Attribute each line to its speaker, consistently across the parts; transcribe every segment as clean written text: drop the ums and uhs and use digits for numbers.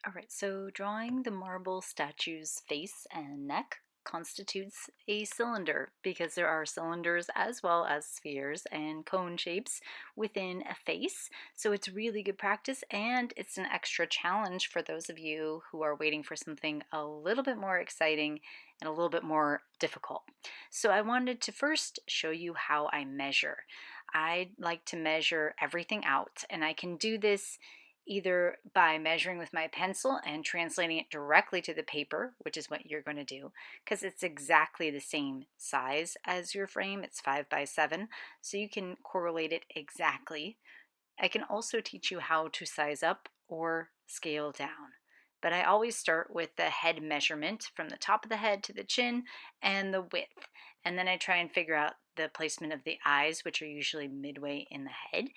Speaker 1: All right, so drawing the marble statue's face and neck constitutes a cylinder because there are cylinders as well as spheres and cone shapes within a face. So it's really good practice and it's an extra challenge for those of you who are waiting for something a little bit more exciting and a little bit more difficult. So I wanted to first show you how I measure. I like to measure everything out, and I can do this either by measuring with my pencil and translating it directly to the paper, which is what you're going to do, because it's exactly the same size as your frame. It's 5 by 7, so you can correlate it exactly. I can also teach you how to size up or scale down. But I always start with the head measurement from the top of the head to the chin and the width. And then I try and figure out the placement of the eyes, which are usually midway in the head.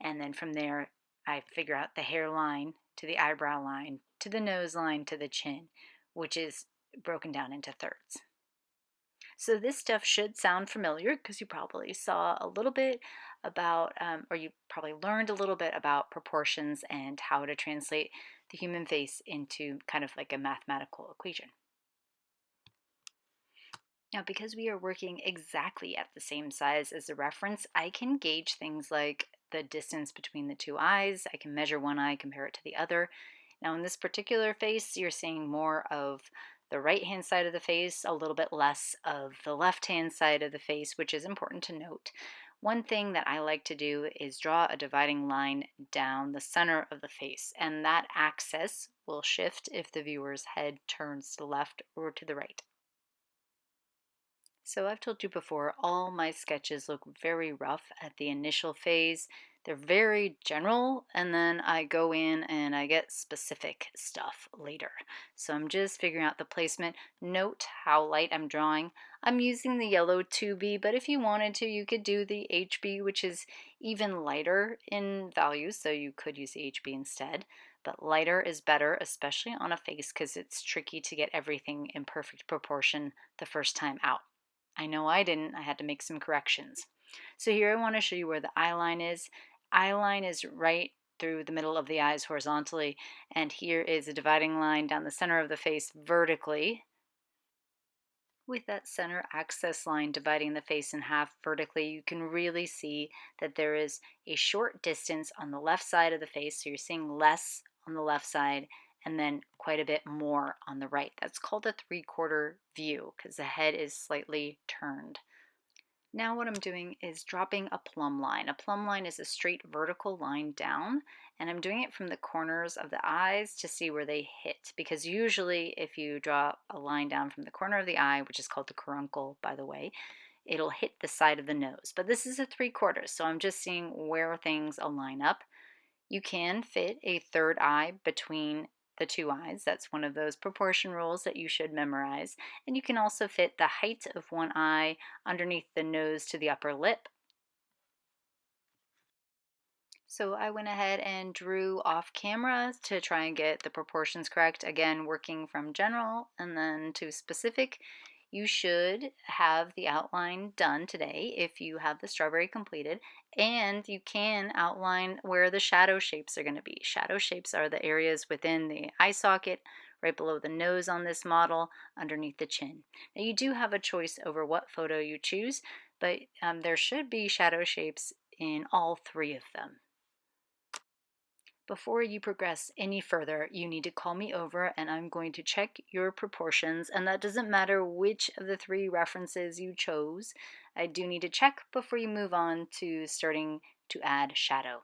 Speaker 1: And then from there, I figure out the hairline to the eyebrow line to the nose line to the chin, which is broken down into thirds. So this stuff should sound familiar because you probably saw a little bit about, or you probably learned a little bit about proportions and how to translate the human face into kind of like a mathematical equation. Now, because we are working exactly at the same size as the reference, I can gauge things like the distance between the two eyes. I can measure one eye, compare it to the other. Now, in this particular face, you're seeing more of the right-hand side of the face, a little bit less of the left-hand side of the face, which is important to note. One thing that I like to do is draw a dividing line down the center of the face, and that axis will shift if the viewer's head turns to the left or to the right. So I've told you before, all my sketches look very rough at the initial phase. They're very general, and then I go in and I get specific stuff later. So I'm just figuring out the placement. Note how light I'm drawing. I'm using the yellow 2B, but if you wanted to, you could do the HB, which is even lighter in value, so you could use the HB instead. But lighter is better, especially on a face, because it's tricky to get everything in perfect proportion the first time out. I know I didn't. I had to make some corrections. So here I want to show you where the eye line is. Eye line is right through the middle of the eyes horizontally, and here is a dividing line down the center of the face vertically, with that center access line dividing the face in half vertically. You can really see that there is a short distance on the left side of the face, so you're seeing less on the left side and then quite a bit more on the right. That's called a three-quarter view because the head is slightly turned. Now what I'm doing is dropping a plumb line. A plumb line is a straight vertical line down, and I'm doing it from the corners of the eyes to see where they hit, because usually if you draw a line down from the corner of the eye, which is called the caruncle, by the way, it'll hit the side of the nose. But this is a 3/4, so I'm just seeing where things align up. You can fit a third eye between the two eyes. That's one of those proportion rules that you should memorize. And you can also fit the height of one eye underneath the nose to the upper lip. So I went ahead and drew off camera to try and get the proportions correct. Again, working from general and then to specific. You should have the outline done today if you have the strawberry completed, and you can outline where the shadow shapes are going to be. Shadow shapes are the areas within the eye socket, right below the nose on this model, underneath the chin. Now you do have a choice over what photo you choose, but there should be shadow shapes in all three of them. Before you progress any further, you need to call me over and I'm going to check your proportions, and that doesn't matter which of the three references you chose. I do need to check before you move on to starting to add shadow.